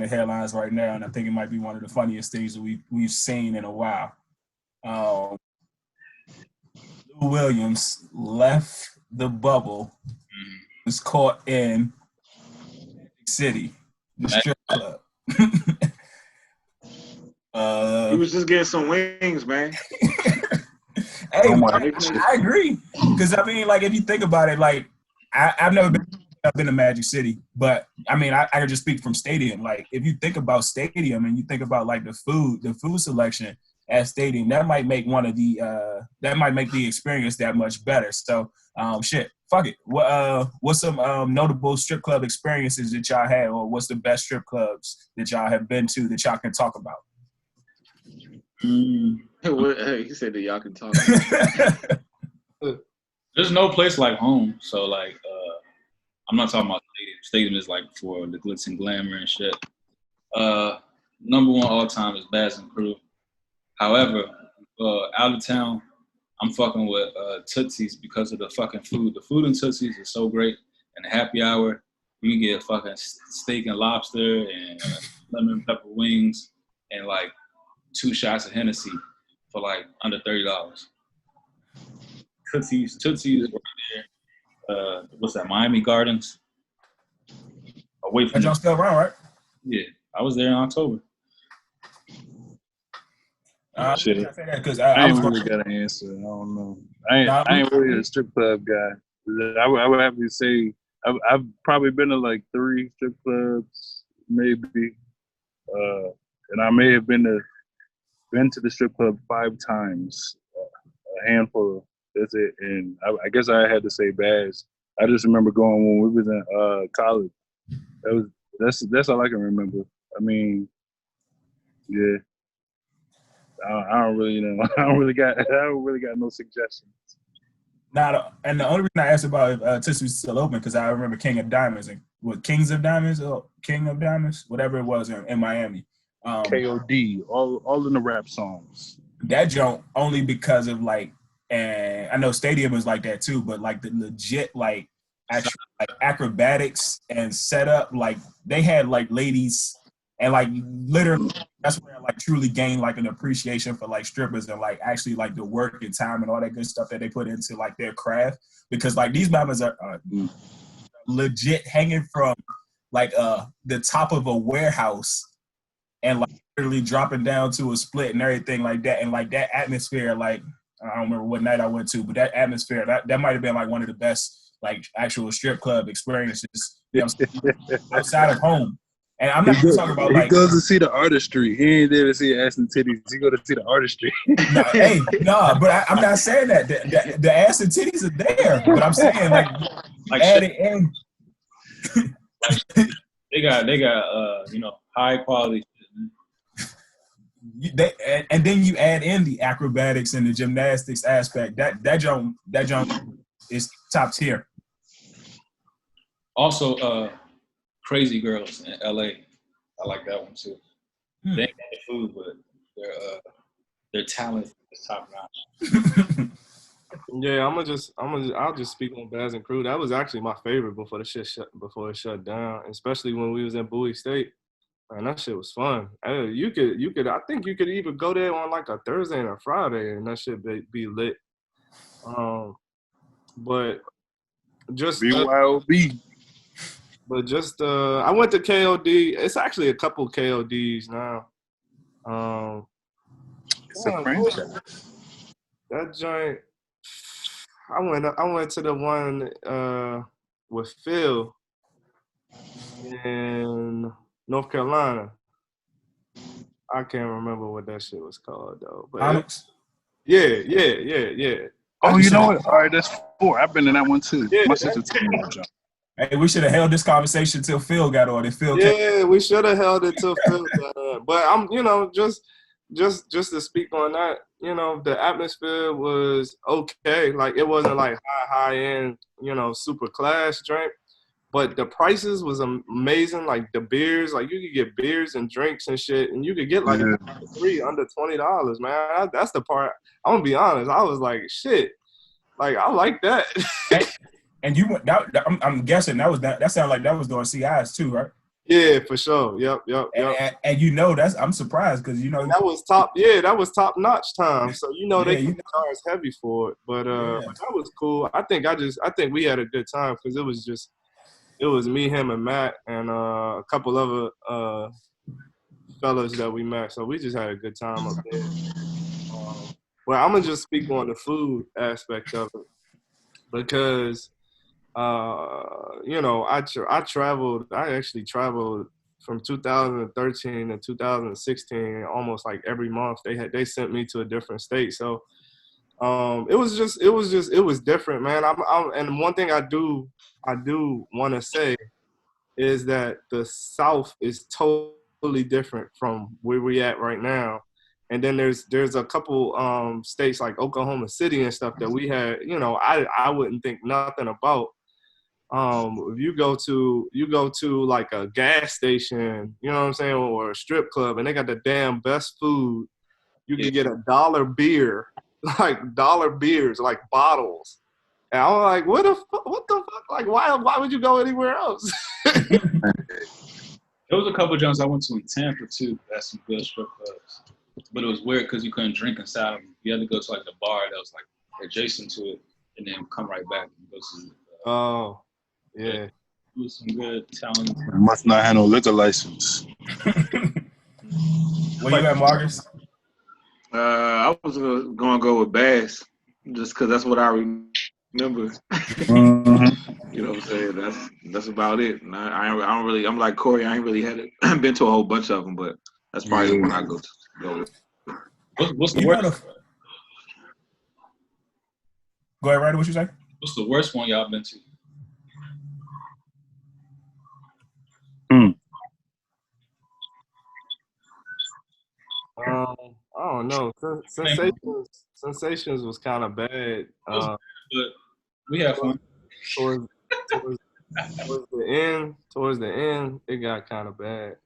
headlines right now, and I think it might be one of the funniest things that we've seen in a while. Lou Williams left the bubble, was caught in City, the strip club. He was just getting some wings, man. Hey, I agree. Because, I mean, like, if you think about it, like, I've never been to Magic City, but, I mean, I can just speak from Stadium. Like, if you think about Stadium and you think about, like, the food selection at Stadium, that might make the experience that much better. So, fuck it. What's some notable strip club experiences that y'all had, or what's the best strip clubs that y'all have been to that y'all can talk about? He said that y'all can talk. There's no place like home. So like, I'm not talking about Stadium. Stadium is like for the glitz and glamour and shit. Number one all time is Baz and Crew. However, out of town, I'm fucking with Tootsie's because of the fucking food. The food in Tootsie's is so great. And the happy hour, you can get fucking steak and lobster and lemon pepper wings and like 2 shots of Hennessy for like under $30. Tootsie's is right there. What's that? Miami Gardens. Away from. That y'all still around, right? Yeah, I was there in October. Shit. I ain't really got an answer. I don't know. I ain't really a strip club guy. I would have to say I've probably been to like 3 strip clubs, maybe, and I may have been to the strip club 5 times, a handful. That's it. And I guess I had to say Baz. I just remember going when we was in college. That's all I can remember. I mean, yeah. I don't really know. I don't really got no suggestions. And the only reason I asked about if Tootsie was still open because I remember King of Diamonds and Kings of Diamonds or King of Diamonds, whatever it was in Miami. KOD, all in the rap songs. That joint only because of like, and I know Stadium is like that too, but like the legit like actual like acrobatics and setup, like they had like ladies and like literally that's where I like truly gained like an appreciation for like strippers and like actually like the work and time and all that good stuff that they put into like their craft, because like these mamas are legit hanging from like the top of a warehouse and like literally dropping down to a split and everything like that, and like that atmosphere, like I don't remember what night I went to, but that atmosphere that might have been like one of the best like actual strip club experiences, you know, outside of home. And I'm not talking about like. He goes to see the artistry. He ain't there to see ass and titties. He go to see the artistry. But I'm not saying that. The ass and titties are there. But I'm saying like add it in. They got high quality. And then you add in the acrobatics and the gymnastics aspect. That jump is top tier. Also, Crazy Girls in LA. I like that one too. They ain't got the food, but their talent is top notch. Yeah, I'll just speak on Baz and Crew. That was actually my favorite before it shut down, especially when we was in Bowie State. Man, that shit was fun. I think you could even go there on like a Thursday and a Friday, and that shit be lit. But just BYOB. But just I went to KOD. It's actually a couple KODs now. It's a franchise. That joint. I went to the one with Phil in North Carolina. I can't remember what that shit was called though. But yeah. Oh, you know what? All right, that's 4. I've been in that one too. Yeah, my sister told me that joint. Hey, we should have held this conversation till Phil got on. We should have held it till Phil got on. But I'm, just to speak on that, the atmosphere was okay. Like it wasn't like high end, super class drink, but the prices was amazing. Like the beers, like you could get beers and drinks and shit, and you could get like 3 under $20, man. That's the part. I'm gonna be honest. I was like, shit, like I like that. And you went. I'm guessing that sounded like that was doing CIs too, right? Yeah, for sure. Yep. And you know, I'm surprised because you know that was top. Yeah, that was top notch time. So you know they Yeah, you could charge heavy for it, but Yeah. but that was cool. I think we had a good time because it was me, him, and Matt, and a couple other fellas that we met. So we just had a good time up there. Well, I'm gonna just speak on the food aspect of it because you know I actually traveled from 2013 to 2016 almost like every month. They sent me to a different state. So it was different, man. And one thing I do want to say is that the South is totally different from where we at right now. And then there's a couple states like Oklahoma City and stuff that we had, you know, I wouldn't think nothing about. If you go to like a gas station, you know what I'm saying, or a strip club, and they got the damn best food, you can get $1 beer, like dollar beers, like bottles. And I'm like, what the fuck? Like, why would you go anywhere else? There was a couple of jumps I went to in Tampa too. That's some good strip clubs, but it was weird because you couldn't drink inside of them. You had to go to like the bar that was like adjacent to it, and then come right back and go to. Oh, yeah. It was some good talent. Must not have no liquor license. Where you at, Marcus? I was gonna go with Bass, just because that's what I remember. You know what I'm saying? That's about it. And I don't really. I'm like Corey. I ain't really been to a whole bunch of them, but that's probably the one I go with. What's the worst? Go ahead, Ryder. What you say? What's the worst one y'all been to? I don't know. Sensations was kind of bad. But we had fun. Towards the end, it got kind of bad.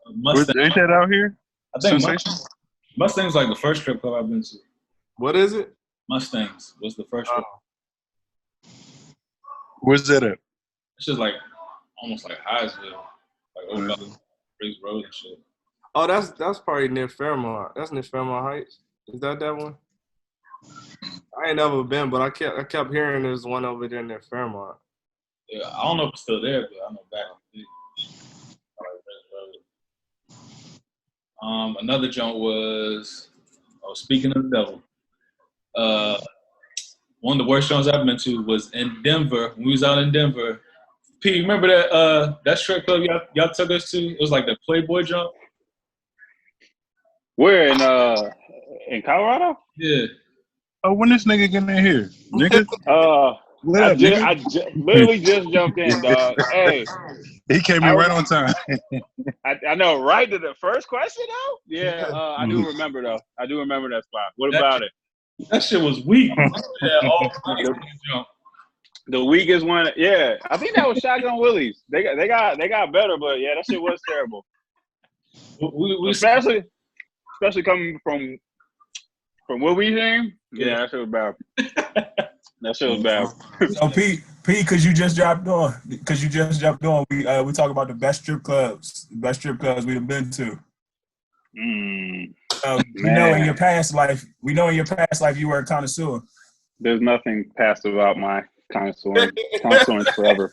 Ain't that out here? I think Mustang's like the first strip club I've been to. What is it? Mustangs was the first strip. Where's that at? It's just like almost like Highsville, like over Briggs Road and shit. Oh, that's probably near Fairmont. That's near Fairmont Heights. Is that one? I ain't never been, but I kept hearing there's one over there near Fairmont. Yeah, I don't know if it's still there, but I know back in the day. Another joint was speaking of the devil. One of the worst shows I've been to was in Denver. When we was out in Denver. P, remember that strip club y'all took us to? It was like the Playboy jump. Where in Colorado? Yeah. Oh, when this nigga getting in here, nigga? I literally just jumped in, dog. Hey, he came in right on time. I know, right to the first question though. Yeah, I do remember though. I do remember that spot. What about it? That shit was weak. The weakest one, yeah. I think that was Shotgun Willie's. They got better, but yeah, that shit was terrible. We especially coming from what we seen. Yeah, that shit was bad. That shit was bad. So P, because you just jumped on. We talk about the best strip clubs we've been to. We know in your past life you were a connoisseur. There's nothing past about my connoisseuring forever.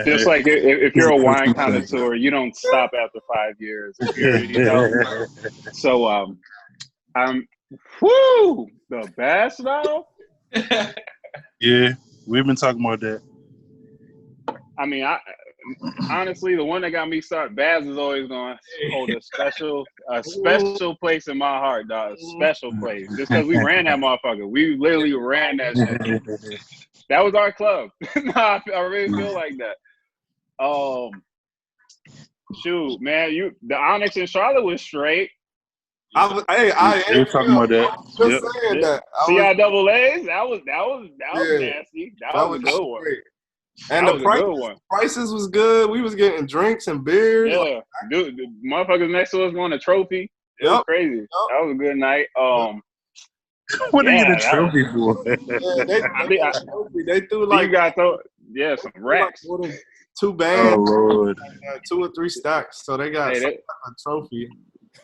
Just like if you're a wine connoisseur, you don't stop after 5 years. So I'm the best though. Yeah, we've been talking about that. I mean, honestly, the one that got me started, Baz is always going to hold a special place in my heart, dog. A special place. Just because we ran that motherfucker. We literally ran that shit. That was our club. I really feel like that. Shoot, man, the Onyx in Charlotte was straight. I was talking about that. Just saying that. CIAAs, that was nasty. That was a good one. And the prices was good. We was getting drinks and beers. Yeah, dude, the motherfuckers next to us won a trophy. It was crazy. Yep. That was a good night. What did you get a trophy for? They threw like you got some racks. 2 bands, Oh Lord. 2 or 3 stacks. So they got a trophy.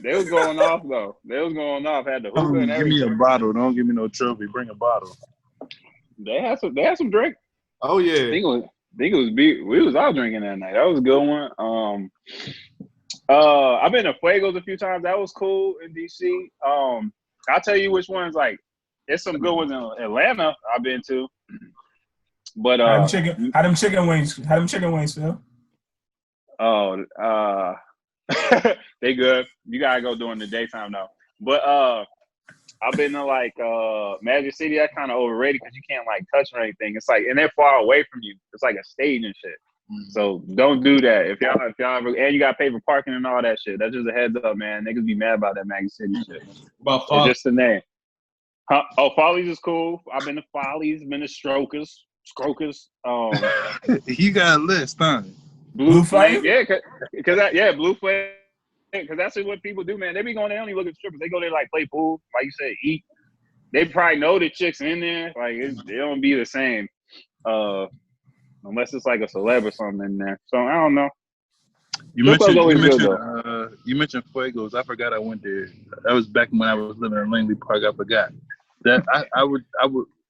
They was going off though. They was going off. Had the hookah and Give me everything. a bottle. Don't give me no trophy. Bring a bottle. They had some drink. Oh yeah. I think it was we was out drinking that night. That was a good one. I've been to Fuegos a few times. That was cool in DC. I'll tell you which ones. Like, there's some good ones in Atlanta I've been to. But how them chicken wings, Phil? Oh, they good. You gotta go during the daytime though. But I've been to like Magic City. That's kind of overrated because you can't like touch or anything. It's like, and they're far away from you. It's like a stage and shit. So don't do that. If y'all ever, and you got to pay for parking and all that shit. That's just a heads up, man. Niggas be mad about that Magic City shit. About Follies. It's just the name. Huh? Oh, Follies is cool. I've been to Follies. Been to Strokers. You got a list, huh? Blue Flame. Yeah, cause Blue Flame. Because that's what people do, man. They be going there, only look at strippers. They go there like play pool, like you said, eat. They probably know the chicks in there. Like they don't be the same, unless it's like a celeb or something in there. So I don't know. You mentioned Fuegos. I forgot I went there. That was back when I was living in Langley Park. I forgot that I would.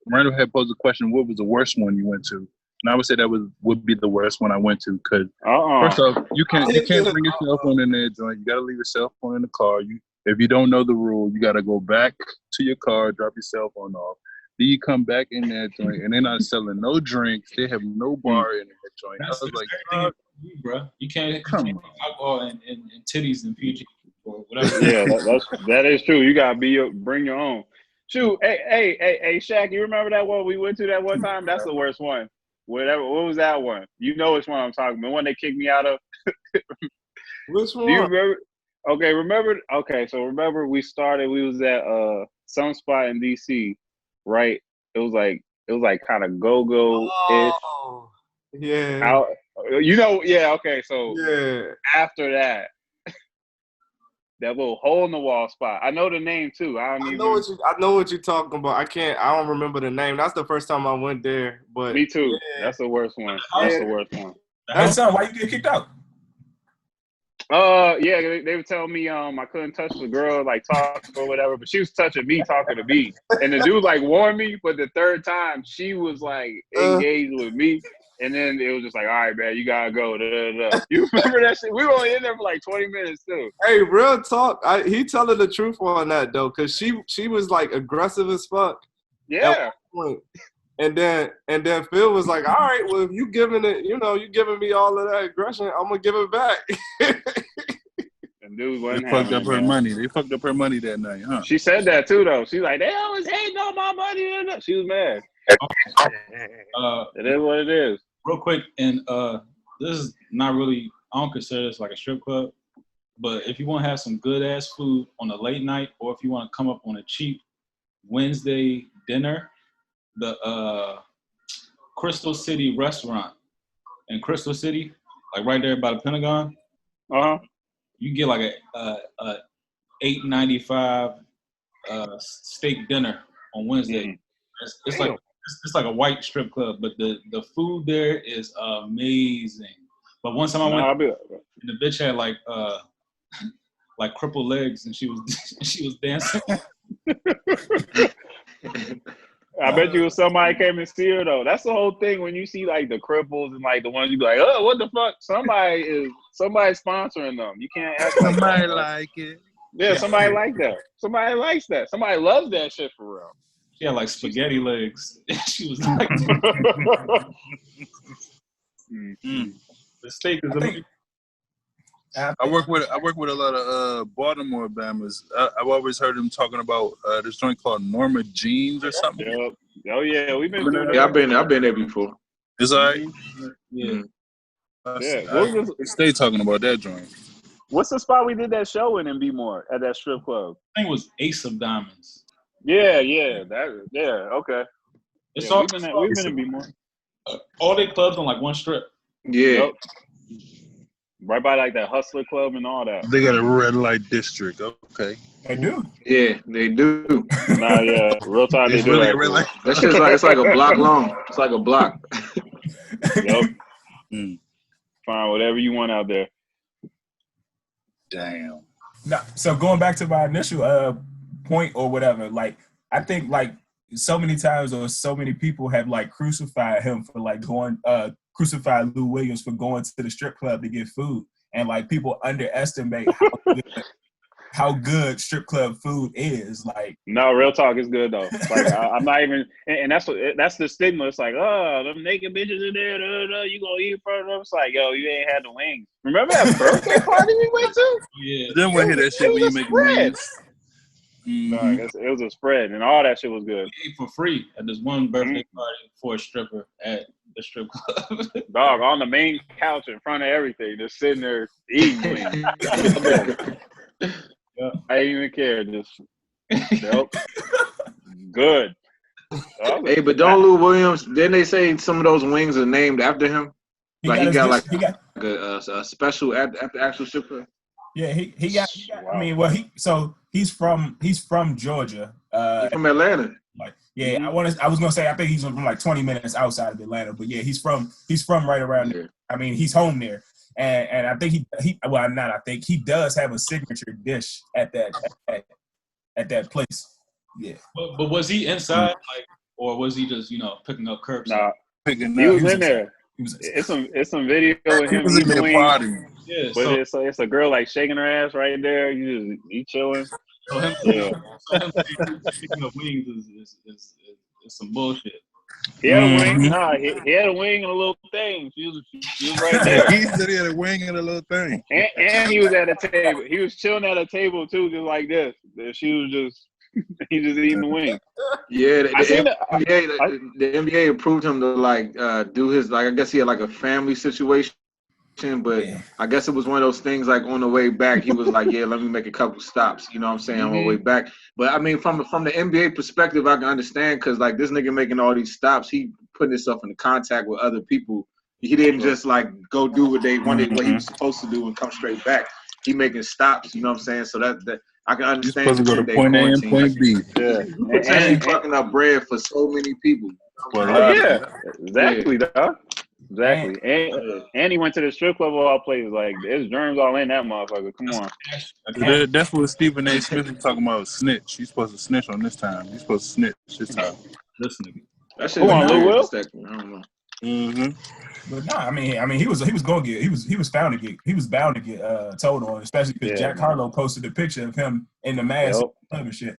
Randall had posed a question. What was the worst one you went to? And I would say that would be the worst one I went to because first off, you can't bring your cell phone in there joint. You got to leave your cell phone in the car. If you don't know the rule, you got to go back to your car, drop your cell phone off. Then you come back in that joint, and they're not selling no drinks. They have no bar in that joint. That's I was like, bro, you can't alcohol and titties and PG or whatever. Yeah, that is true. You gotta bring your own. Shoot, hey, Shaq, you remember that one we went to that one time? That's the worst one. What was that one? You know which one I'm talking about. The one they kicked me out of. Which one? Do you remember? Okay, remember? Okay, so remember we was at some spot in DC, right? It was like kind of go-go-ish. Oh, yeah. Yeah, okay, so yeah. After that, that little hole in the wall spot. I know the name too. I know what you're talking about. I don't remember the name. That's the first time I went there. But me too. Yeah. That's the worst one. That's the worst one. That's why you get kicked out. Yeah, they would tell me I couldn't touch the girl, like talk or whatever, but she was touching me, talking to me. And the dude like warned me, but the third time she was like engaged with me. And then it was just like, all right, man, you gotta go. You remember that shit? We were only in there for like 20 minutes too. Hey, real talk. He telling the truth on that though, cause she was like aggressive as fuck. Yeah. And then Phil was like, all right, well if you giving me all of that aggression, I'm gonna give it back. And dude wasn't fucked up her money. They fucked up her money that night, huh? She said that too though. She's like, they always hating on my money. She was mad. It is what it is. Real quick, and this is not really, I don't consider this like a strip club, but if you want to have some good ass food on a late night, or if you want to come up on a cheap Wednesday dinner, the Crystal City restaurant in Crystal City, like right there by the Pentagon, you get like a $8.95 steak dinner on Wednesday. It's like a white strip club, but the food there is amazing. But one time I went, and the bitch had like crippled legs, and she was dancing. I bet you if somebody came and see her though. That's the whole thing when you see like the cripples and like the ones you be like, oh, what the fuck? Somebody sponsoring them. You can't act like somebody like it. Yeah, somebody like that. Somebody likes that. Somebody loves that shit for real. She had like spaghetti legs. She was like, the steak is amazing. I work with a lot of Baltimore Bammers. I've always heard them talking about this joint called Norma Jeans or something. Yep. Oh yeah, we've been doing that. Yeah, I've been there before. Is that? Yeah. Yeah. Stay talking about that joint. What's the spot we did that show in B-More at that strip club? I think it was Ace of Diamonds. Yeah, okay. We've been in B-More. All their clubs on like one strip. Yeah. Yep. Right by like that Hustler Club and all that. They got a red light district. Okay. They do. Yeah, they do. Nah, yeah. Real time they do really that. Red light. That shit's like it's like a block long. It's like a block. Yep. Find whatever you want out there. Damn. No, so going back to my initial point or whatever, like I think like so many times or so many people have like crucified him for like going crucified Lou Williams for going to the strip club to get food, and like people underestimate how good strip club food is. Like, no, real talk is good though. Like I'm not even, and that's the stigma. It's like, oh, them naked bitches in there, you gonna eat in front of them? It's like, yo, you ain't had the wings. Remember that birthday party we went to? Yeah. Then we hear that shit when you make wings. No, it was a spread, and all that shit was good. We ate for free at this one birthday party for a stripper at the strip club. Dog, on the main couch in front of everything, just sitting there eating wings. Yeah. I didn't even care. Just good. Hey, but don't Lou Williams? Didn't they say some of those wings are named after him? He got a special at the actual strip club. Yeah, he got. Wow. I mean, well, he's from Georgia. He's from Atlanta. Like, yeah, I was gonna say I think he's from like 20 minutes outside of Atlanta, but yeah, he's from right around there. I mean, he's home there, and I think he does have a signature dish at that place. Yeah, but was he inside, like, or was he just picking up curbs? Nah, he was in there. It's some video of him eating wings. Yeah, but it's a girl like shaking her ass right there. You chilling. So him picking up wings is some bullshit. He had a wing. Nah, he had a wing and a little thing. She was right there. He said he had a wing and a little thing. And he was at a table. He was chilling at a table too, just like this. She was just eating the wing. Yeah, the NBA approved him to like do his, like, I guess he had like a family situation. But I guess it was one of those things like on the way back, he was like, yeah, let me make a couple stops. You know what I'm saying? On the way back. But I mean, from the NBA perspective, I can understand because like this nigga making all these stops, he putting himself into contact with other people. He didn't just like go do what they wanted, what he was supposed to do and come straight back. He making stops, you know what I'm saying? So that I can understand. You're supposed to go to point A and point B. Yeah. And fucking up bread for so many people. Yeah, exactly, dog. Exactly. And he went to the strip club of all places. Like, there's germs all in that motherfucker. Come on. That's what Stephen A. Smith was talking about, snitch. You're supposed to snitch on this time. You're supposed to snitch this time. Listen. That shit on Lou Will? I don't know. But no, I mean, he was bound to get told on, especially because Jack Harlow posted a picture of him in the mask and shit.